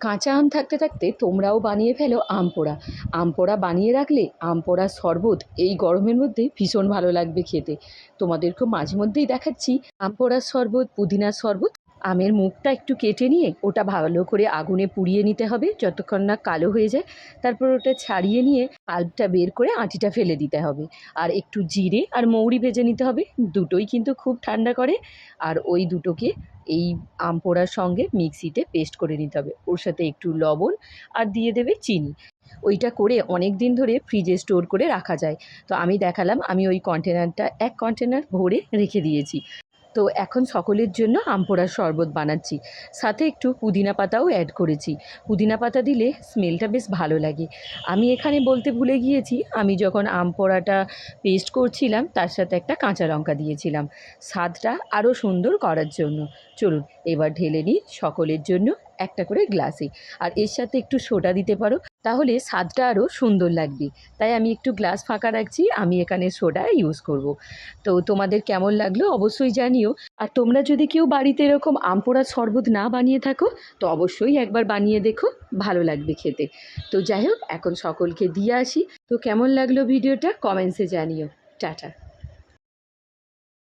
কাঁচা আম থাকতে থাকতে তোমরাও বানিয়ে ফেলো আম পোড়া। আম পোড়া বানিয়ে রাখলে আম পোড়ার শরবত এই গরমের মধ্যে ভীষণ ভালো লাগবে খেতে। তোমাদেরকেও মাঝে মধ্যেই দেখাচ্ছি আম পোড়ার শরবত, পুদিনার শরবত। আমের মুখটা একটু কেটে নিয়ে ওটা ভালো করে আগুনে পুড়িয়ে নিতে হবে যতক্ষণ না কালো হয়ে যায়। তারপর ওটা ছাড়িয়ে নিয়ে পাল্পটা বের করে আঁটিটা ফেলে দিতে হবে। আর একটু জিরে আর মৌরি ভেজে নিতে হবে, দুটোই কিন্তু খুব ঠান্ডা করে। আর ওই দুটোকে এই আম পোড়ার সঙ্গে মিক্সিতে পেস্ট করে নিতে হবে, ওর সাথে একটু লবণ আর দিয়ে দেবে চিনি। ওইটা করে অনেক দিন ধরে ফ্রিজে স্টোর করে রাখা যায়। তো আমি দেখালাম, আমি ওই কন্টেনারটা 1 কন্টেনার ভরে রেখে দিয়েছি। তো এখন সকলের জন্য আম পোড়ার শরবত বানাচ্ছি, সাথে একটু পুদিনা পাতাও অ্যাড করেছি। পুদিনা পাতা দিলে স্মেলটা বেশ ভালো লাগে। আমি এখানে বলতে ভুলে গিয়েছি, আমি যখন আম পোড়াটা পেস্ট করছিলাম তার সাথে একটা কাঁচা লঙ্কা দিয়েছিলাম স্বাদটা আরও সুন্দর করার জন্য। চলুন এবার ঢেলে নিই সকলের জন্য একটা করে গ্লাসে। আর এর সাথে একটু সোডা দিতে পারো, তাহলে স্বাদটা আরও সুন্দর লাগবে। তাই আমি একটু গ্লাস ফাঁকা রাখছি, আমি এখানে সোডা ইউজ করব। তো তোমাদের কেমন লাগলো অবশ্যই জানিও। আর তোমরা যদি কেউ বাড়িতে এরকম আম পোড়ার শরবত না বানিয়ে থাকো, তো অবশ্যই একবার বানিয়ে দেখো, ভালো লাগবে খেতে। তো যাই হোক, এখন সকলকে দিয়ে আসি। তো কেমন লাগলো ভিডিওটা কমেন্টসে জানিও। টাটা।